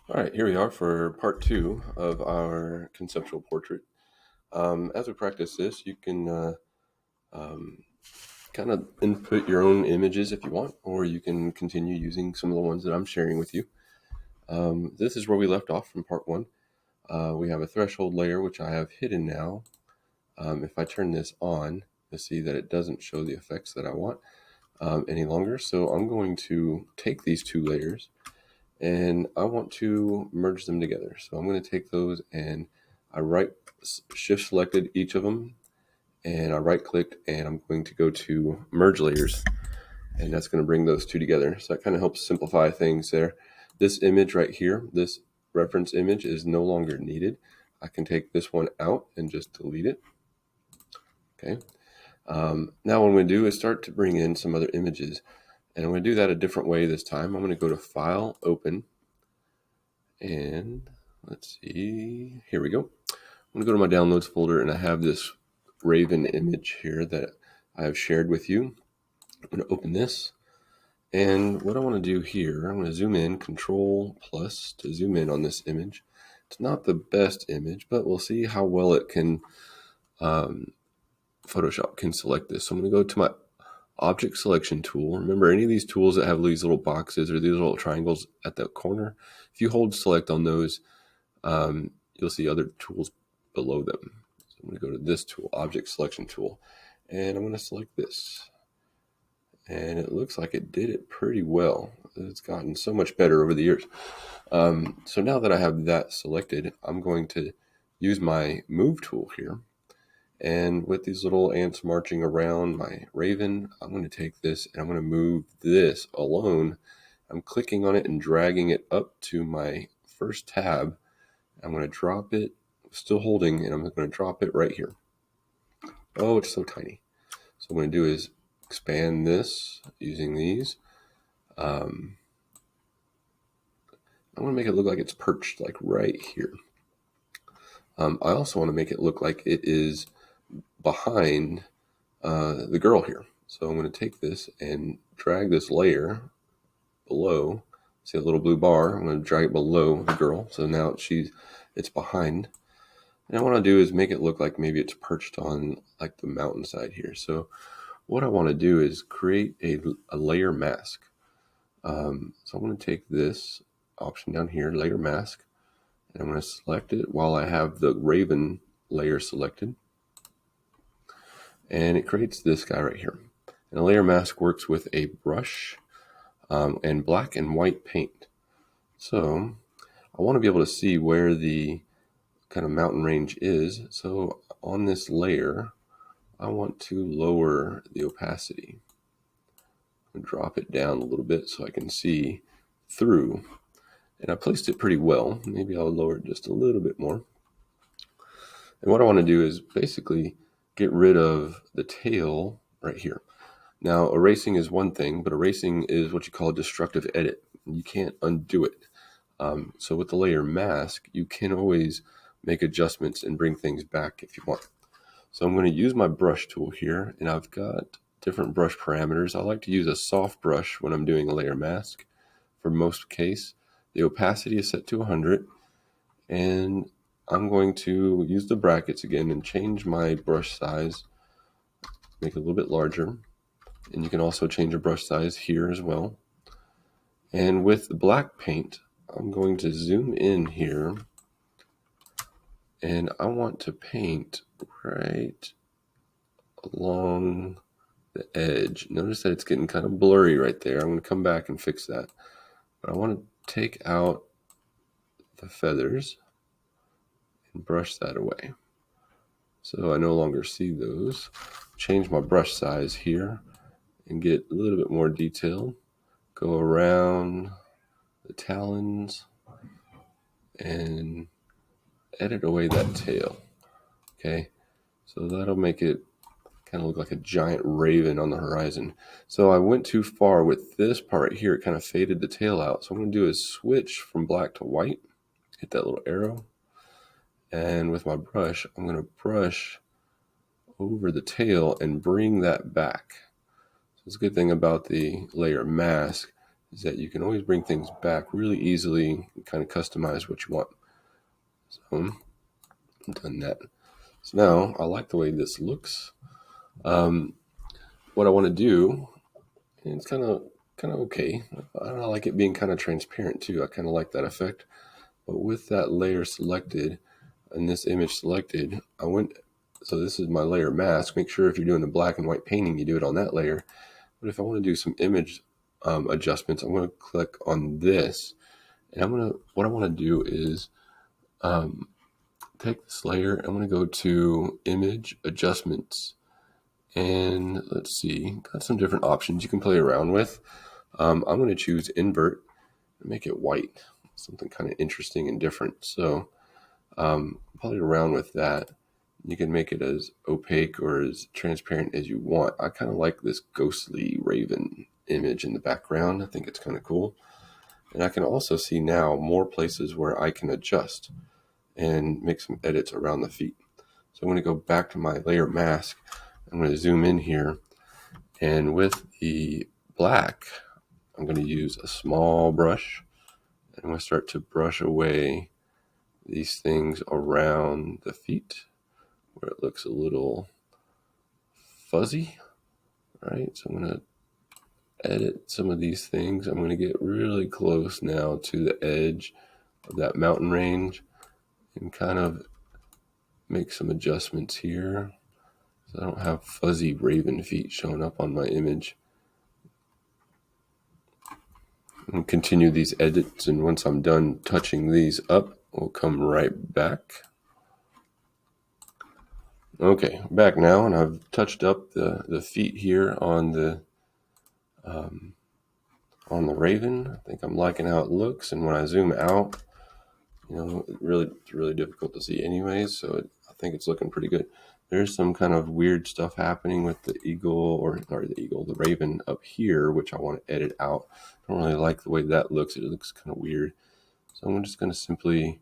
All right, here we are for part two of our conceptual portrait. As we practice this, you can um, kind of input your own images if you want, or you can continue using some of the ones that I'm sharing with you. This is where we left off from part one. We have a threshold layer, which I have hidden now. If I turn this on, you'll see that it doesn't show the effects that I want any longer. So I'm going to take these two layers and I want to merge them together. So I'm going to take those and I shift selected each of them and I right clicked and I'm going to go to merge layers, and that's going to bring those two together. So that kind of helps simplify things there. This image right here, this reference image, is no longer needed. I can take this one out and just delete it. Okay. Now what I'm going to do is start to bring in some other images, and I'm going to do that a different way this time. I'm going to go to File, Open, and let's see, here we go. I'm going to go to my downloads folder, and I have this Raven image here that I have shared with you. I'm going to open this, and what I want to do here, I'm going to zoom in, Control plus to zoom in on this image. It's not the best image, but we'll see how well it can, Photoshop can select this. So I'm going to go to my object selection tool. Remember, any of these tools that have these little boxes or these little triangles at the corner, if you hold select on those, you'll see other tools below them. So I'm going to go to this tool, object selection tool, and I'm going to select this. And it looks like it did it pretty well. It's gotten so much better over the years. So now that I have that selected, I'm going to use my move tool here. And with these little ants marching around my Raven, I'm going to take this and I'm going to move this alone. I'm clicking on it and dragging it up to my first tab. I'm going to drop it, still holding, and I'm going to drop it right here. Oh, it's so tiny. So what I'm going to do is expand this using these. I want to make it look like it's perched like right here. I also want to make it look like it is behind the girl here. So I'm going to take this and drag this layer below. See a little blue bar? I'm going to drag it below the girl. So now it's behind. And what I want to do is make it look like maybe it's perched on like the mountainside here. So what I want to do is create a layer mask. So I'm going to take this option down here, layer mask, and I'm going to select it while I have the Raven layer selected. And it creates this guy right here. And a layer mask works with a brush and black and white paint. So I want to be able to see where the kind of mountain range is. So on this layer, I want to lower the opacity and drop it down a little bit so I can see through. And I placed it pretty well. Maybe I'll lower it just a little bit more. And what I want to do is basically get rid of the tail right here. Now, erasing is one thing, but erasing is what you call a destructive edit. You can't undo it. So with the layer mask, you can always make adjustments and bring things back if you want. So I'm going to use my brush tool here, and I've got different brush parameters. I like to use a soft brush when I'm doing a layer mask. For most case, the opacity is set to 100, and I'm going to use the brackets again and change my brush size, make it a little bit larger. And you can also change your brush size here as well. And with the black paint, I'm going to zoom in here, and I want to paint right along the edge. Notice that it's getting kind of blurry right there. I'm going to come back and fix that. But I want to take out the feathers and brush that away. So I no longer see those. Change my brush size here and get a little bit more detail. Go around the talons and edit away that tail. Okay, so that'll make it kind of look like a giant raven on the horizon. So I went too far with this part right here. It kind of faded the tail out. So what I'm going to do is switch from black to white, hit that little arrow, and with my brush, I'm going to brush over the tail and bring that back. So it's a good thing about the layer mask is that you can always bring things back really easily and kind of customize what you want. So I've done that. So now I like the way this looks. What I want to do, and it's kind of okay. I like it being kind of transparent too. I kind of like that effect. But with that layer selected and this image selected, so this is my layer mask. Make sure if you're doing a black and white painting, you do it on that layer. But if I want to do some image adjustments, I'm going to click on this. And what I want to do is take this layer. I'm going to go to image adjustments. And let's see, got some different options you can play around with. I'm going to choose invert and make it white, something kind of interesting and different. So play around with that. You can make it as opaque or as transparent as you want. I kind of like this ghostly raven image in the background. I think it's kind of cool. And I can also see now more places where I can adjust and make some edits around the feet. So I'm going to go back to my layer mask. I'm going to zoom in here, and with the black, I'm going to use a small brush, and I'm going to start to brush away these things around the feet where it looks a little fuzzy, right? So I'm going to edit some of these things. I'm going to get really close now to the edge of that mountain range and kind of make some adjustments here. So I don't have fuzzy raven feet showing up on my image. And continue these edits, and once I'm done touching these up, we'll come right back. Okay, back now, and I've touched up the feet here on the raven. I think I'm liking how it looks, and when I zoom out, it's really difficult to see anyways, so I think it's looking pretty good. There's some kind of weird stuff happening with the the raven up here, which I want to edit out. I don't really like the way that looks. It looks kind of weird. So I'm just going to simply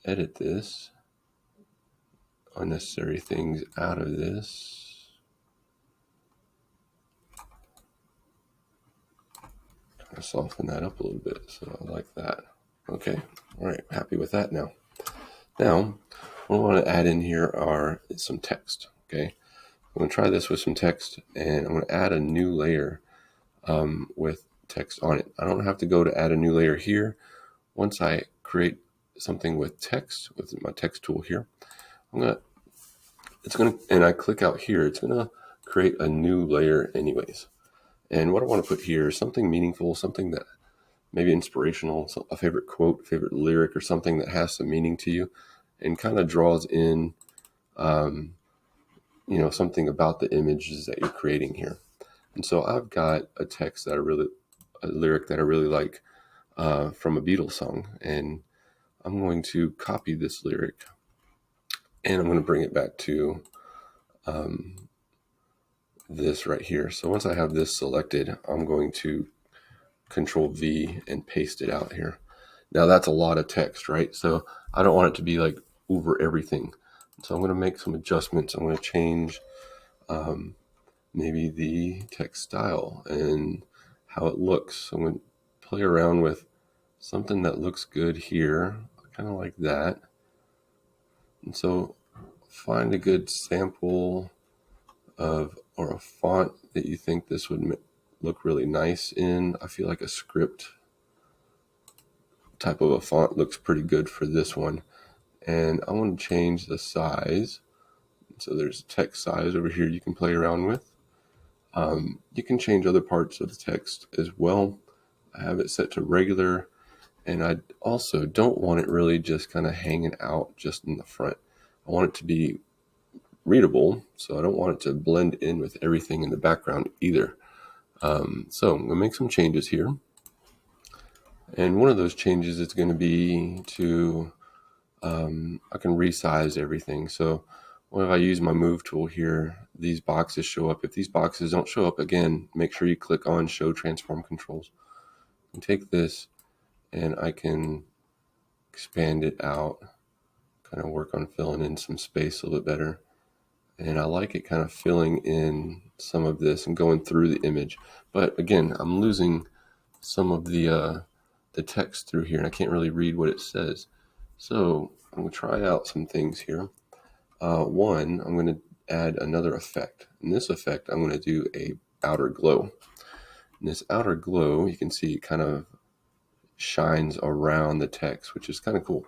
edit this. Unnecessary things out of this. Kind of soften that up a little bit. So I like that. Okay. All right. Happy with that now. Now, what I want to add in here is some text. Okay. I'm going to try this with some text, and I'm going to add a new layer with text on it. I don't have to go to add a new layer here. Once I create something with text, with my text tool here, and I click out here, it's going to create a new layer anyways. And what I want to put here is something meaningful, something that maybe inspirational, a favorite quote, favorite lyric, or something that has some meaning to you and kind of draws in, something about the images that you're creating here. And so I've got a lyric that I really like from a Beatles song, and I'm going to copy this lyric and I'm going to bring it back to this right here. So once I have this selected, I'm going to Control V and paste it out here. Now that's a lot of text, right? So I don't want it to be like over everything. So I'm going to make some adjustments. I'm going to change maybe the text style and how it looks. I'm going to play around with something that looks good here, kind of like that. And so find a good sample or a font that you think this would look really nice in. I feel like a script type of a font looks pretty good for this one. And I want to change the size. So there's text size over here you can play around with. You can change other parts of the text as well. I have it set to regular, and I also don't want it really just kind of hanging out just in the front. I want it to be readable, so I don't want it to blend in with everything in the background either. So I'm going to make some changes here. And one of those changes is going to be to, I can resize everything. So if I use my move tool here, these boxes show up. If these boxes don't show up, again, make sure you click on Show Transform Controls. And take this, and I can expand it out, kind of work on filling in some space a little bit better. And I like it kind of filling in some of this and going through the image. But again, I'm losing some of the text through here, and I can't really read what it says. So I'm going to try out some things here. One, I'm going to add another effect. In this effect, I'm going to do a outer glow. And this outer glow, you can see it kind of shines around the text, which is kind of cool.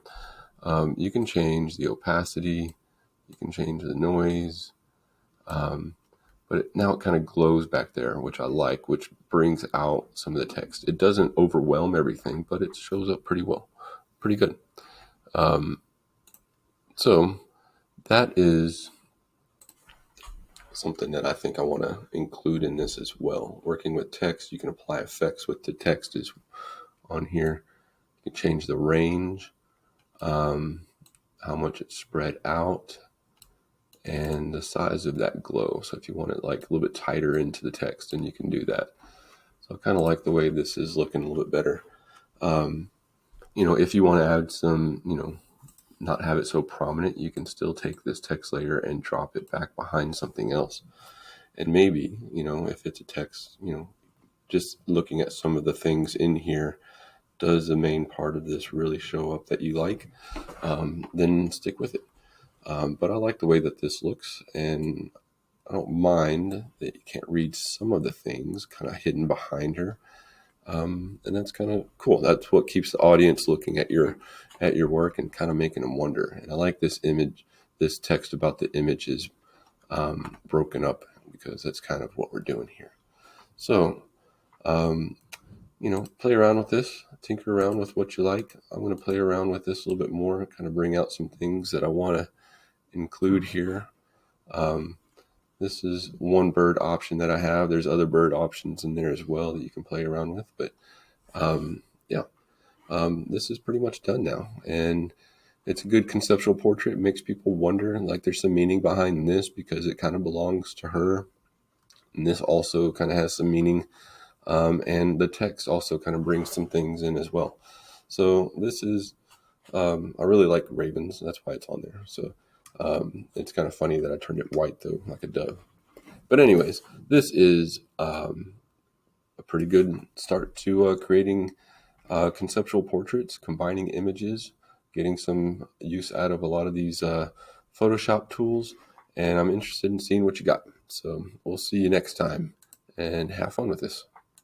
You can change the opacity, you can change the noise, but now it kind of glows back there, which I like, which brings out some of the text. It doesn't overwhelm everything, but it shows up pretty well, pretty good. So that is something that I think I want to include in this as well. Working with text, you can apply effects with the text is on here. You can change the range, how much it's spread out, and the size of that glow. So if you want it like a little bit tighter into the text, then you can do that. So I kind of like the way this is looking a little bit better. If you want to add some, not have it so prominent, you can still take this text layer and drop it back behind something else. And maybe, if it's a text, just looking at some of the things in here, does the main part of this really show up that you like? Then stick with it. But I like the way that this looks, and I don't mind that you can't read some of the things kind of hidden behind her. And that's kind of cool. That's what keeps the audience looking at your work and kind of making them wonder. And I like this image, this text about the images broken up, because that's kind of what we're doing here. So, play around with this, tinker around with what you like. I'm going to play around with this a little bit more, kind of bring out some things that I want to include here. This is one bird option that I have. There's other bird options in there as well that you can play around with. But this is pretty much done now. And it's a good conceptual portrait. It makes people wonder, like there's some meaning behind this because it kind of belongs to her. And this also kind of has some meaning. And the text also kind of brings some things in as well. So this is, I really like ravens. That's why it's on there. So it's kind of funny that I turned it white though, like a dove. But anyways, this is a pretty good start to creating conceptual portraits, combining images, getting some use out of a lot of these Photoshop tools. And I'm interested in seeing what you got. So we'll see you next time, and have fun with this.